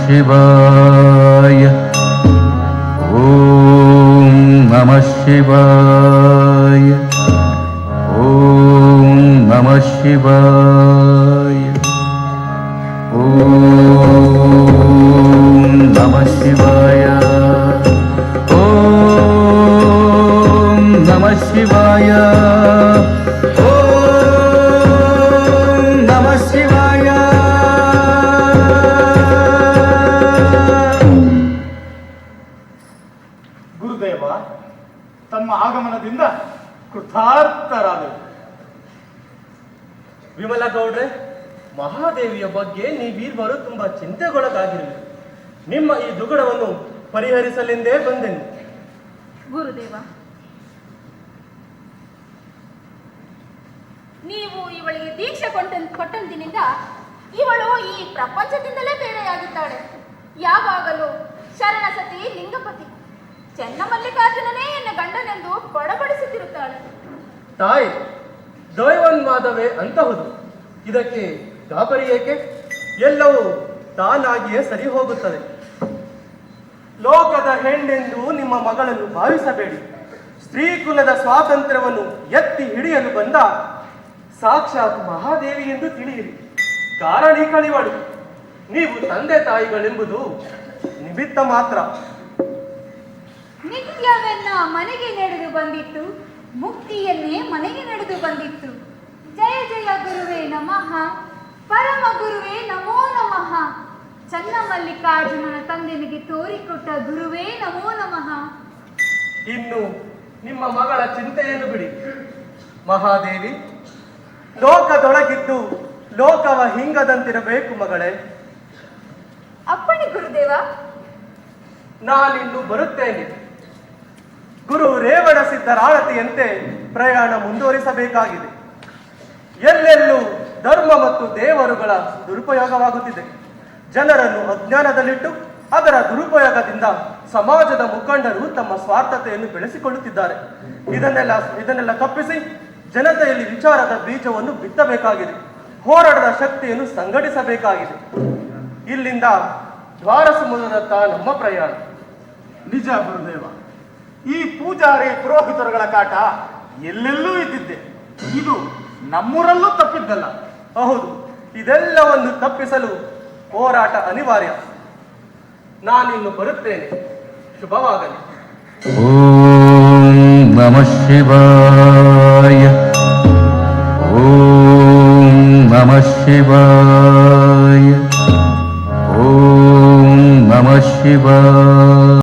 ಶಿವಾಯ. ಓಂ ನಮಃ ಶಿವಾಯ. ಓಂ ನಮಃ ಶಿವಾಯ. ಓಂ ನಮಃ ಶಿವಾಯ. ಓಂ ನಮಃ ಶಿವಾಯ. ಓಂ ನಮಃ ಶಿವಾಯ. ಗುರುದೇವ, ತಮ್ಮ ಆಗಮನದಿಂದ ಕೃತಾರ್ಥರಾದರು. ವಿಮಲ ಗೌಡ್ರೆ, ಮಹಾದೇವಿಯ ಬಗ್ಗೆ ನೀವೀರ್ವರು ತುಂಬಾ ಚಿಂತೆಗೊಳಗಾಗಿರುವೆ. ನಿಮ್ಮ ಈ ದುಗುಡವನ್ನು ಪರಿಹರಿಸಲೆಂದೇ ಬಂದೆನು. ಗುರುದೇವ, ನೀವು ಇವಳಿಗೆ ದೀಕ್ಷೆ ಕೊಟ್ಟಂದಿನಿಂದ ಇವಳು ಈ ಪ್ರಪಂಚದಿಂದಲೇ ಬೇರೆಯಾಗಿದ್ದಾಳೆ. ಯಾವಾಗಲೂ ಶರಣಸತಿ ಲಿಂಗಪತಿ ಚೆನ್ನಮಲ್ಲಿಕಾರ್ಜುನನೇ ಎನ್ನ ಗಂಡನೆಂದು ಬಡಬಡಿಸುತ್ತಿರುತ್ತಾಳೆ. ತಾಯಿ, ದೈವನ್ಮಾದವೇ ಅಂತಹುದು. ಇದಕ್ಕೆ ಗಾಬರಿ ಏಕೆ? ಎಲ್ಲವೂ ತಾನಾಗಿಯೇ ಸರಿ ಹೋಗುತ್ತದೆ. ಲೋಕದ ಹೆಣ್ಣೆಂದು ನಿಮ್ಮ ಮಗಳನ್ನು ಭಾವಿಸಬೇಡಿ. ಸ್ತ್ರೀ ಕುಲದ ಸ್ವಾತಂತ್ರ್ಯವನ್ನು ಎತ್ತಿ ಹಿಡಿಯಲು ಬಂದ ಸಾಕ್ಷಾತ್ ಮಹಾದೇವಿ ಎಂದು ತಿಳಿಯಿರಿ. ಕಾರಣೀಕಳಿವಳು. ನೀವು ತಂದೆ ತಾಯಿಗಳೆಂಬುದು ನಿಮಿತ್ತ ಮಾತ್ರ. ನಿತ್ಯವೆನ್ನ ಮನೆಗೆ ನಡೆದು ಬಂದಿತ್ತು, ಮುಕ್ತಿಯನ್ನೇ ಮನೆಗೆ ನಡೆದು ಬಂದಿತ್ತು. ಜಯ ಜಯ ಗುರುವೇ ನಮಃ, ಪರಮ ಗುರುವೇ ನಮೋ ನಮಃ. ಚನ್ನಮಲ್ಲಿಕಾರ್ಜುನನ ತಂದೆನಿಗೆ ತೋರಿಕೊಟ್ಟ ಗುರುವೇ ನಮೋ ನಮಃ. ಇನ್ನು ನಿಮ್ಮ ಮಗಳ ಚಿಂತೆಯನ್ನು ಬಿಡಿ. ಮಹಾದೇವಿ, ಲೋಕದೊಳಗಿದ್ದು ಲೋಕವ ಹಿಂಗದಂತಿರಬೇಕು ಮಗಳೇ. ಅಪ್ಪಣೆ ಗುರುದೇವ. ನಾನಿನ್ನು ಬರುತ್ತೇನೆ. ಗುರು ರೇವಣ ಸಿದ್ಧರಾಳತಿಯಂತೆ ಪ್ರಯಾಣ ಮುಂದುವರಿಸಬೇಕಾಗಿದೆ. ಎಲ್ಲೆಲ್ಲೂ ಧರ್ಮ ಮತ್ತು ದೇವರುಗಳ ದುರುಪಯೋಗವಾಗುತ್ತಿದೆ. ಜನರನ್ನು ಅಜ್ಞಾನದಲ್ಲಿಟ್ಟು ಅದರ ದುರುಪಯೋಗದಿಂದ ಸಮಾಜದ ಮುಖಂಡರು ತಮ್ಮ ಸ್ವಾರ್ಥತೆಯನ್ನು ಬೆಳೆಸಿಕೊಳ್ಳುತ್ತಿದ್ದಾರೆ. ಇದನ್ನೆಲ್ಲ ತಪ್ಪಿಸಿ ಜನತೆಯಲ್ಲಿ ವಿಚಾರದ ಬೀಜವನ್ನು ಬಿತ್ತಬೇಕಾಗಿದೆ. ಹೋರಾಟದ ಶಕ್ತಿಯನ್ನು ಸಂಘಟಿಸಬೇಕಾಗಿದೆ. ಇಲ್ಲಿಂದ ದ್ವಾರಸಮುದ್ರದತ್ತ ನಮ್ಮ ಪ್ರಯಾಣ. ನಿಜ ಗುರುದೇವ, ಈ ಪೂಜಾರಿ ಪುರೋಹಿತರುಗಳ ಕಾಟ ಎಲ್ಲೆಲ್ಲೂ ಇದ್ದಿದ್ದೆ. ಇದು ನಮ್ಮೂರಲ್ಲೂ ತಪ್ಪಿದ್ದಲ್ಲ. ಹೌದು, ಇದೆಲ್ಲವನ್ನು ತಪ್ಪಿಸಲು ಹೋರಾಟ ಅನಿವಾರ್ಯ. ನಾನಿನ್ನು ಬರುತ್ತೇನೆ. ಶುಭವಾಗಲಿ. ಓಂ ನಮಃ ಶಿವಾಯ. ಓಂ ನಮಃ ಶಿವಾಯ. ಓಂ ನಮಃ ಶಿವಾಯ.